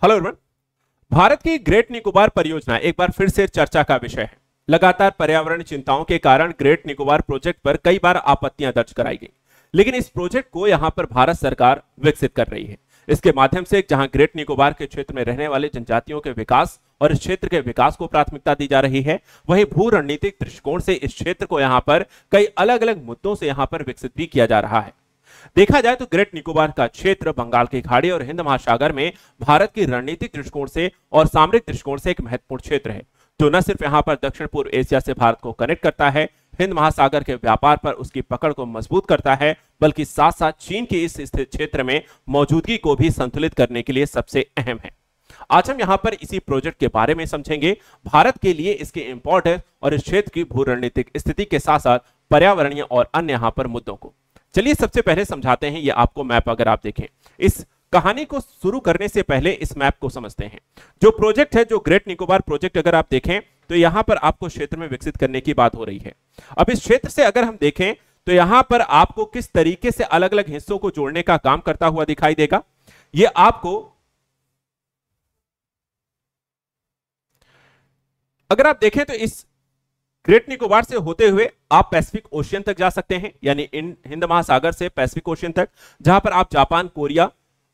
Hello everyone. Bharat की great Nicobar परियोजना एक बार फिर से चर्चा का विषय है। लगातार पर्यावरण चिंताओं के कारण ग्रेट निकोबार प्रोजेक्ट पर कई बार आपत्तियां दर्ज कराई गई, लेकिन इस प्रोजेक्ट को यहां पर भारत सरकार विकसित कर रही है। इसके माध्यम से जहां ग्रेट निकोबार के क्षेत्र में रहने वाले जनजातियों के विकास और इस क्षेत्र के विकास को प्राथमिकता दी जा रही है, वहीं भू रणनीतिक दृष्टिकोण से इस क्षेत्र को यहां पर कई अलग अलग मुद्दों से यहां पर विकसित भी किया जा रहा है। देखा जाए तो ग्रेट निकोबार का क्षेत्र बंगाल की खाड़ी और हिंद महासागर में भारत की रणनीतिक दृष्टिकोण से और सामरिक दृष्टिकोण से एक महत्वपूर्ण क्षेत्र है, जो न सिर्फ यहां पर दक्षिण पूर्व एशिया से भारत को कनेक्ट करता है, हिंद महासागर के व्यापार पर उसकी पकड़ को मजबूत करता है, बल्कि साथ साथ चीन की इस स्थित क्षेत्र में मौजूदगी को भी संतुलित करने के लिए सबसे अहम है। आज हम यहां पर इसी प्रोजेक्ट के बारे में समझेंगे, भारत के लिए इसके इंपॉर्टेंस और इस क्षेत्र की भू रणनीतिक स्थिति के साथ साथ पर्यावरणीय और अन्य यहां पर मुद्दों को। चलिए सबसे पहले समझाते हैं। ये आपको मैप अगर आप देखें, इस कहानी को शुरू करने से पहले इस मैप को समझते हैं। जो प्रोजेक्ट है, जो ग्रेट निकोबार प्रोजेक्ट अगर आप देखें तो यहां पर आपको क्षेत्र में विकसित करने की बात हो रही है। अब इस क्षेत्र से अगर हम देखें तो यहां पर आपको किस तरीके से अलग अलग हिस्सों को जोड़ने का काम करता हुआ दिखाई देगा। ये आपको अगर आप देखें तो इस ग्रेट निकोबार से होते हुए आप पैसिफिक ओशियन तक जा सकते हैं, यानी हिंद महासागर से पैसिफिक ओशियन तक, जहां पर आप जापान, कोरिया,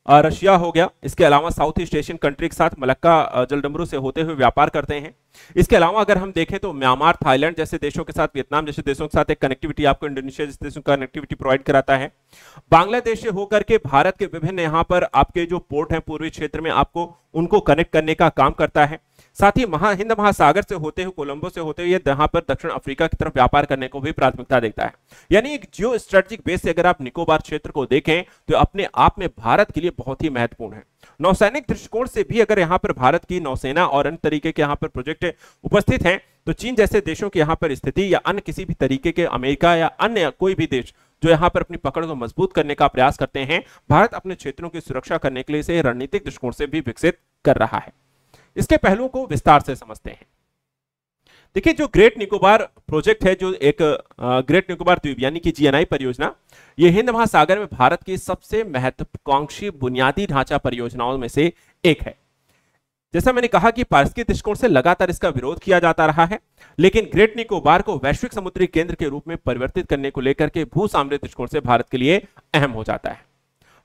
रशिया हो गया, इसके अलावा साउथ ईस्ट एशियन कंट्री के साथ मलक्का जलडमरू से होते हुए व्यापार करते हैं। इसके अलावा अगर हम देखें तो म्यांमार, थाईलैंड जैसे देशों के साथ, वियतनाम जैसे देशों के साथ एक कनेक्टिविटी आपको इंडोनेशिया जैसे देशों का कनेक्टिविटी प्रोवाइड कराता है। बांग्लादेश से होकर के भारत के विभिन्न यहां पर आपके जो पोर्ट हैं पूर्वी क्षेत्र में, आपको उनको कनेक्ट करने का काम करता है। साथ ही हिंद महासागर से होते हुए, कोलंबो से होते हुए यहां पर दक्षिण अफ्रीका की तरफ व्यापार करने को भी प्राथमिकता देता है। यानी एक जियो स्ट्रेटेजिक बेस से अगर आप निकोबार क्षेत्र को देखें तो अपने आप में भारत के लिए बहुत ही महत्वपूर्ण है। नौसैनिक दृष्टिकोण से भी अगर यहां पर भारत की नौसेना और अन्य तरीके के यहां पर प्रोजेक्ट उपस्थित हैं, तो चीन जैसे देशों की यहां पर स्थिति या अन्य किसी भी तरीके के, अमेरिका या अन्य कोई भी देश जो यहां पर अपनी पकड़ को मजबूत करने का प्रयास करते हैं, भारत अपने क्षेत्रों की सुरक्षा करने के लिए इसे रणनीतिक दृष्टिकोण से भी विकसित कर रहा है। इसके पहलुओं को विस्तार से समझते हैं। देखिए, जो ग्रेट निकोबार प्रोजेक्ट है, जो एक ग्रेट निकोबार द्वीप यानी कि जीएनआई परियोजना, ये हिंद महासागर में भारत की सबसे महत्वाकांक्षी बुनियादी ढांचा परियोजनाओं में से एक है। जैसा मैंने कहा कि पारिस्थितिक दृष्टिकोण से लगातार इसका विरोध किया जाता रहा है, लेकिन ग्रेट निकोबार को वैश्विक समुद्री केंद्र के रूप में परिवर्तित करने को लेकर के भू सामरिक दृष्टिकोण से भारत के लिए अहम हो जाता है।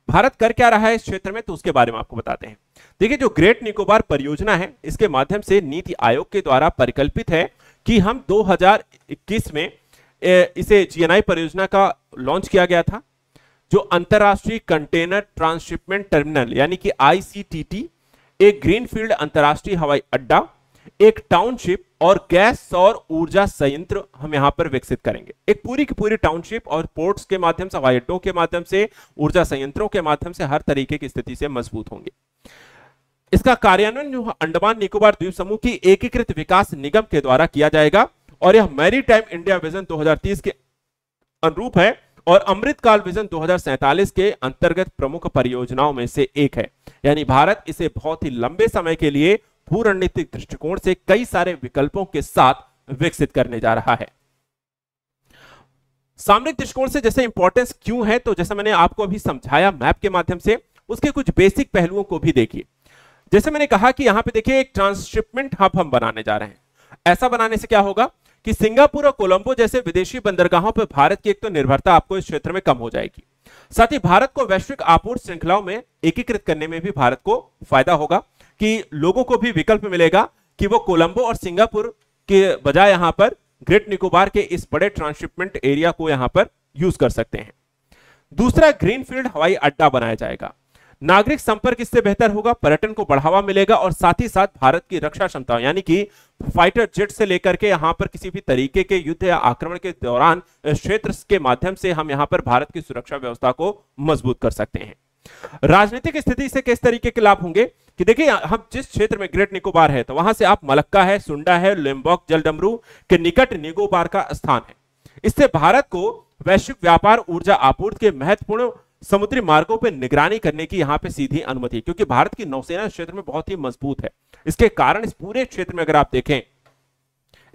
भारत कर क्या रहा है इस क्षेत्र में, तो उसके बारे में आपको बताते हैं। देखिए, जो ग्रेट निकोबार परियोजना है, इसके माध्यम से नीति आयोग के द्वारा परिकल्पित है कि हम 2021 में इसे जीएनआई परियोजना का लॉन्च किया गया था, जो अंतरराष्ट्रीय कंटेनर ट्रांसशिपमेंट टर्मिनल यानी कि आईसीटीटी, एक ग्रीनफील्ड अंतरराष्ट्रीय हवाई अड्डा, एक टाउनशिप और गैस सौर ऊर्जा संयंत्र हम यहां पर विकसित करेंगे। एक पूरी की पूरी टाउनशिप और पोर्ट्स के माध्यम से, हवाई अड्डों के माध्यम से, ऊर्जा संयंत्रों के माध्यम से हर तरीके की स्थिति से मजबूत होंगे। इसका कार्यान्वयन जो अंडमान निकोबार द्वीप समूह की एकीकृत विकास निगम के द्वारा किया जाएगा और यह मैरीटाइम इंडिया विजन 2030 के अनुरूप है और अमृतकाल विजन 2047 के अंतर्गत प्रमुख परियोजनाओं में से एक है। यानी भारत इसे बहुत ही लंबे समय के लिए भू रणनीतिक दृष्टिकोण से कई सारे विकल्पों के साथ विकसित करने जा रहा है। सामरिक दृष्टिकोण से जैसे इंपॉर्टेंस क्यों है, तो जैसे मैंने आपको अभी समझाया मैप के माध्यम से, उसके कुछ बेसिक पहलुओं को भी देखिए। जैसे मैंने कहा कि यहां पे देखिए एक ट्रांसशिपमेंट हब हम बनाने जा रहे हैं। ऐसा बनाने से क्या होगा कि सिंगापुर और कोलंबो जैसे विदेशी बंदरगाहों पर भारत की एक तो निर्भरता आपको इस क्षेत्र में कम हो जाएगी, साथ ही भारत को वैश्विक आपूर्ति श्रृंखलाओं में एकीकृत करने में भी भारत को फायदा होगा कि लोगों को भी विकल्प मिलेगा कि वो कोलंबो और सिंगापुर के बजाय यहां पर ग्रेट निकोबार के इस बड़े ट्रांसशिपमेंट एरिया को यहां पर यूज कर सकते हैं। दूसरा, ग्रीनफील्ड हवाई अड्डा बनाया जाएगा। नागरिक संपर्क इससे बेहतर होगा, पर्यटन को बढ़ावा मिलेगा और साथ ही साथ भारत की रक्षा क्षमता यानी कि फाइटर जेट से लेकर के यहां पर किसी भी तरीके के युद्ध या आक्रमण के दौरान क्षेत्र के माध्यम से हम यहां पर भारत की सुरक्षा व्यवस्था को मजबूत कर सकते हैं। राजनीतिक स्थिति से किस तरीके के लाभ होंगे कि देखिए, हम जिस क्षेत्र में ग्रेट निकोबार है, तो वहां से आप मलक्का है, सुंडा है, लोम्बोक, जलडमरू के निकट निकोबार का स्थान है। इससे भारत को वैश्विक व्यापार, ऊर्जा आपूर्ति के महत्वपूर्ण समुद्री मार्गों पर निगरानी करने की यहां पे सीधी अनुमति है, क्योंकि भारत की नौसेना इस क्षेत्र में बहुत ही मजबूत है। इसके कारण इस पूरे क्षेत्र में अगर आप देखें,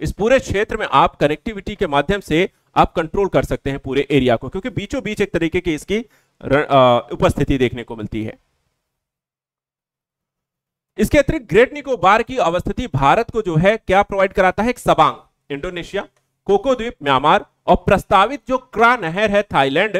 इस पूरे क्षेत्र में आप कनेक्टिविटी के माध्यम से आप कंट्रोल कर सकते हैं पूरे एरिया को, क्योंकि बीचों बीच एक तरीके की इसकी उपस्थिति देखने को मिलती है। इसके अतिरिक्त ग्रेट निकोबार की अवस्थिति भारत को जो है क्या प्रोवाइड कराता है, एक सबांग इंडोनेशिया, कोको द्वीप म्यांमार और प्रस्तावित जो क्रा नहर है थाईलैंड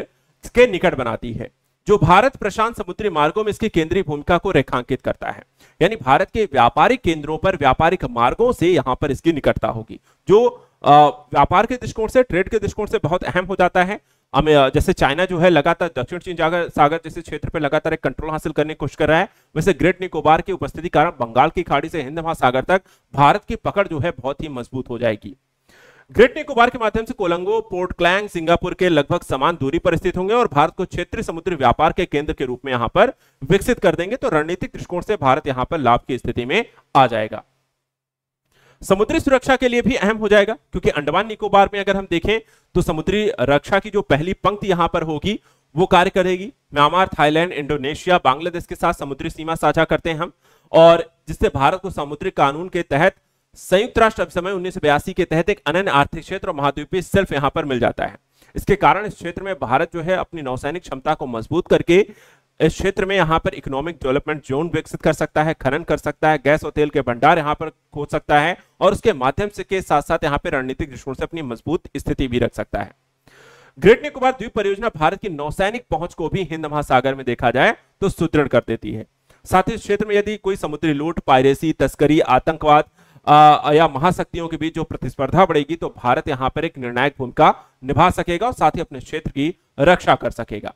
के निकट बनाती है, जो भारत प्रशांत समुद्री मार्गों में इसकी केंद्रीय भूमिका को रेखांकित करता है। यानी भारत के व्यापारिक केंद्रों पर व्यापारिक मार्गों से यहां पर इसकी निकटता होगी, जो व्यापार के दृष्टिकोण से, ट्रेड के दृष्टिकोण से बहुत अहम हो जाता है। जैसे चाइना जो है लगातार दक्षिण चीन सागर जैसे क्षेत्र पर लगातार एक कंट्रोल हासिल करने की कोशिश कर रहा है, वैसे ग्रेट निकोबार की उपस्थिति कारण बंगाल की खाड़ी से हिंद महासागर तक भारत की पकड़ जो है बहुत ही मजबूत हो जाएगी। ग्रेट निकोबार के माध्यम से कोलंबो, पोर्ट क्लैंग, सिंगापुर के लगभग समान दूरी पर स्थित होंगे और भारत को क्षेत्रीय समुद्री व्यापार के केंद्र के रूप में यहां पर विकसित कर देंगे। तो रणनीतिक दृष्टिकोण से भारत यहां पर लाभ की स्थिति में आ जाएगा। समुद्री सुरक्षा के लिए भी अहम हो जाएगा, क्योंकि अंडमान निकोबार में अगर हम देखें तो समुद्री रक्षा की जो पहली पंक्ति यहां पर होगी वो कार्य करेगी। म्यांमार, थाईलैंड, इंडोनेशिया, बांग्लादेश के साथ समुद्री सीमा साझा करते हैं हम, और जिससे भारत को समुद्री कानून के तहत संयुक्त राष्ट्र अभिसमय 1982 के तहत एक अनन्य आर्थिक क्षेत्र और महाद्वीपीय सेल्फ यहां पर मिल जाता है। इसके कारण इस क्षेत्र में भारत जो है अपनी नौसैनिक क्षमता को मजबूत करके इस क्षेत्र में यहां पर इकोनॉमिक डेवलपमेंट जोन विकसित कर सकता है, खनन कर सकता है, गैस और तेल के भंडार यहां पर खोज सकता है, और उसके माध्यम से के साथ साथ यहां पर रणनीतिक दृष्टिकोण से अपनी मजबूत स्थिति भी रख सकता है। ग्रेट निकोबार द्वीप परियोजना भारत की नौसैनिक पहुंच को भी हिंद महासागर में देखा जाए तो सुदृढ़ कर देती है। साथ ही इस क्षेत्र में यदि कोई समुद्री लूट, पायरेसी, तस्करी, आतंकवाद या महाशक्तियों के बीच जो प्रतिस्पर्धा बढ़ेगी तो भारत यहां पर एक निर्णायक भूमिका निभा सकेगा और साथ ही अपने क्षेत्र की रक्षा कर सकेगा।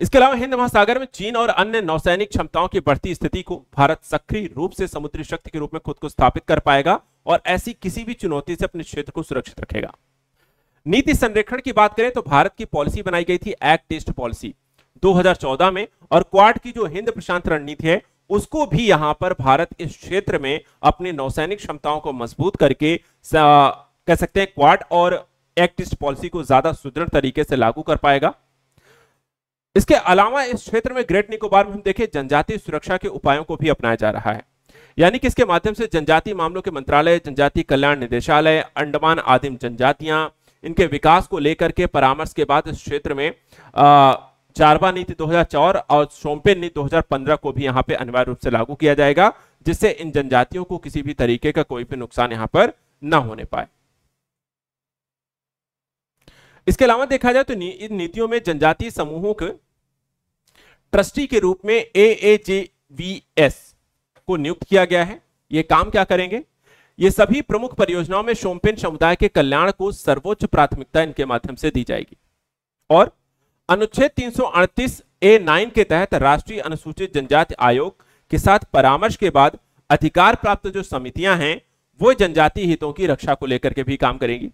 इसके अलावा हिंद महासागर में चीन और अन्य नौसैनिक क्षमताओं की बढ़ती स्थिति को भारत सक्रिय रूप से समुद्री शक्ति के रूप में खुद को स्थापित कर पाएगा और ऐसी किसी भी चुनौती से अपने क्षेत्र को सुरक्षित रखेगा। नीति संरेखण की बात करें तो भारत की पॉलिसी बनाई गई थी एक्ट ईस्ट पॉलिसी 2014 में, और क्वाड की जो हिंद प्रशांत रणनीति है उसको भी यहां पर भारत इस क्षेत्र में अपनी नौसैनिक क्षमताओं को मजबूत करके कह सकते हैं क्वाड और एक्ट ईस्ट पॉलिसी को ज्यादा सुदृढ़ तरीके से लागू कर पाएगा। इसके अलावा इस क्षेत्र में ग्रेट निकोबार में हम देखें जनजातीय सुरक्षा के उपायों को भी अपनाया जा रहा है, यानी कि इसके माध्यम से जनजातीय मामलों के मंत्रालय, जनजातीय कल्याण निदेशालय, अंडमान आदिम जनजातियां, इनके विकास को लेकर के परामर्श के बाद इस क्षेत्र में जारवा नीति 2004 और शोम्पेन नीति 2015 को भी यहां पे अनिवार्य रूप से लागू किया जाएगा, जिससे इन जनजातियों को किसी भी तरीके का कोई भी नुकसान यहां पर ना होने पाए। इसके अलावा देखा जाए तो इन नीतियों में जनजातीय समूहों के ट्रस्टी के रूप में AAJVS को नियुक्त किया गया है। ये काम क्या करेंगे? ये सभी प्रमुख परियोजनाओं में शोम्पेन समुदाय के कल्याण को सर्वोच्च प्राथमिकता इनके माध्यम से दी जाएगी। और अनुच्छेद 338A9 के तहत राष्ट्रीय अनुसूचित जनजाति आयोग के साथ परामर्श के बाद अधिकार प्राप्त जो समितियां हैं वो जनजातीय हितों की रक्षा को लेकर के भी काम करेंगी।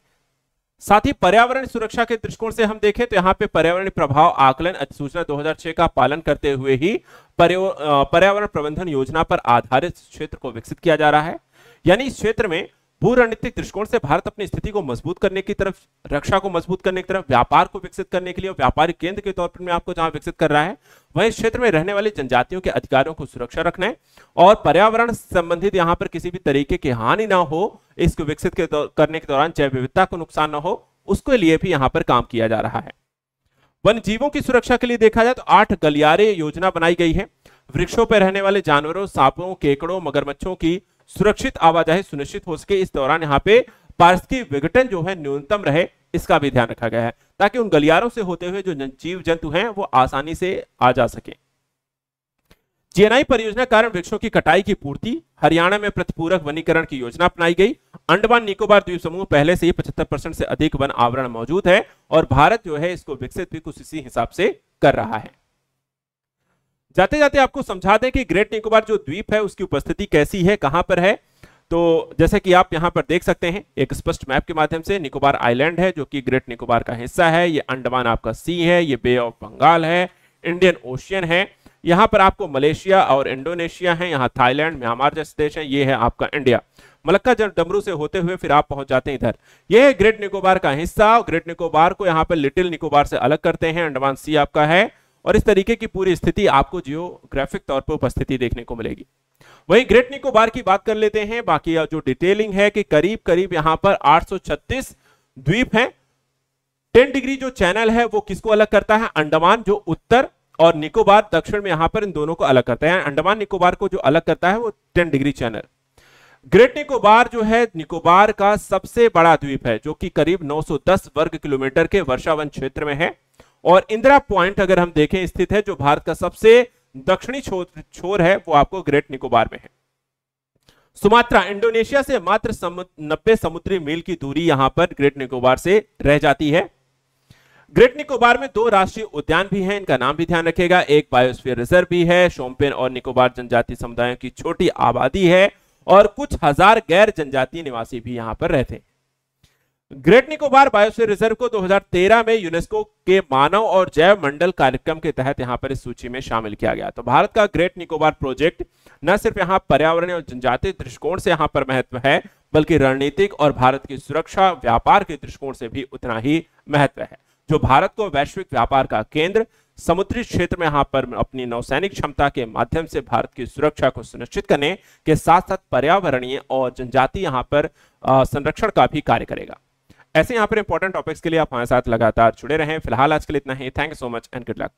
साथ ही पर्यावरण सुरक्षा के दृष्टिकोण से हम देखें तो यहाँ पे पर्यावरण प्रभाव आकलन अधिसूचना 2006 का पालन करते हुए ही पर्यावरण प्रबंधन योजना पर आधारित क्षेत्र को विकसित किया जा रहा है। यानी इस क्षेत्र में भू रणनीतिक दृष्टिकोण से भारत अपनी स्थिति को मजबूत करने की तरफ, रक्षा को मजबूत करने की तरफ, व्यापार को विकसित करने के लिए व्यापारिक केंद्र के तौर पर आपको जहां विकसित कर रहा है वह इस क्षेत्र में रहने वाली जनजातियों के अधिकारों को सुरक्षा रखना है और पर्यावरण संबंधित यहां पर किसी भी तरीके की हानि ना हो, इसको विकसित करने के दौरान जैव विविधता को नुकसान ना हो, उसके लिए भी यहां पर काम किया जा रहा है। वन्य जीवों की सुरक्षा के लिए देखा जाए तो 8 गलियारे योजना बनाई गई है। वृक्षों पर रहने वाले जानवरों, सांपों, केकड़ों, मगरमच्छों की सुरक्षित आवाजाही सुनिश्चित हो सके, इस दौरान यहाँ पे पारिस्थितिक विघटन जो है न्यूनतम रहे, इसका भी ध्यान रखा गया है ताकि उन गलियारों से होते हुए जो जीव जंतु हैं वो आसानी से आ जा सके। GNI परियोजना कारण वृक्षों की कटाई की पूर्ति, हरियाणा में प्रतिपूरक वनीकरण की योजना अपनाई गई। अंडमान निकोबार द्वीप समूह पहले से ही 75% से अधिक वन आवरण मौजूद है और भारत जो है इसको विकसित भी कुछ इसी हिसाब से कर रहा है। जाते जाते आपको समझा दें कि ग्रेट निकोबार जो द्वीप है उसकी उपस्थिति कैसी है, कहां पर है। तो जैसे कि आप यहां पर देख सकते हैं एक स्पष्ट मैप के माध्यम से, निकोबार आइलैंड है जो कि ग्रेट निकोबार का हिस्सा है, ये अंडमान आपका सी है, ये बे ऑफ बंगाल है, इंडियन ओशियन है, यहां पर आपको मलेशिया और इंडोनेशिया है, यहाँ थाईलैंड, म्यांमार जैसे देश है, ये है आपका इंडिया। मलक्का डमरू से होते हुए फिर आप पहुंच जाते हैं इधर, यह है ग्रेट निकोबार का हिस्सा। ग्रेट निकोबार को यहाँ पर लिटिल निकोबार से अलग करते हैं, अंडमान सी आपका है, और इस तरीके की पूरी स्थिति आपको जियोग्राफिक तौर पर उपस्थिति देखने को मिलेगी। वहीं ग्रेट निकोबार की बात कर लेते हैं, बाकी जो डिटेलिंग है कि करीब करीब यहां पर 836 द्वीप हैं। 10 डिग्री जो चैनल है वो किसको अलग करता है? अंडमान जो उत्तर और निकोबार दक्षिण में यहां पर इन दोनों को अलग करता है। अंडमान निकोबार को जो अलग करता है वो 10 डिग्री चैनल। ग्रेट निकोबार जो है निकोबार का सबसे बड़ा द्वीप है, जो कि करीब 910 वर्ग किलोमीटर के वर्षावन क्षेत्र में है। और इंदिरा पॉइंट अगर हम देखें स्थित है, जो भारत का सबसे दक्षिणी छोर है, वो आपको ग्रेट निकोबार में है। सुमात्रा इंडोनेशिया से मात्र 90 समुद्री मील की दूरी यहां पर ग्रेट निकोबार से रह जाती है। ग्रेट निकोबार में 2 राष्ट्रीय उद्यान भी हैं, इनका नाम भी ध्यान रखिएगा। एक बायोस्फीयर रिजर्व भी है, शोम्पेन और निकोबार जनजातीय समुदायों की छोटी आबादी है और कुछ हजार गैर जनजातीय निवासी भी यहां पर रहते हैं। ग्रेट निकोबार बायोस्फीयर रिजर्व को 2013 में यूनेस्को के मानव और जैव मंडल कार्यक्रम के तहत यहां पर इस सूची में शामिल किया गया। तो भारत का ग्रेट निकोबार प्रोजेक्ट न सिर्फ यहां पर्यावरण और जनजातीय दृष्टिकोण से यहां पर महत्व है, बल्कि रणनीतिक और भारत की सुरक्षा व्यापार के दृष्टिकोण से भी उतना ही महत्व है, जो भारत को वैश्विक व्यापार का केंद्र, समुद्री क्षेत्र में यहां पर अपनी नौसैनिक क्षमता के माध्यम से भारत की सुरक्षा को सुनिश्चित करने के साथ साथ पर्यावरणीय और जनजातीय यहां पर संरक्षण का भी कार्य करेगा। ऐसे यहां पर इंपॉर्टेंट टॉपिक्स के लिए आप हमारे साथ लगातार जुड़े रहें। फिलहाल आज के लिए इतना ही। Thank you so much and good luck.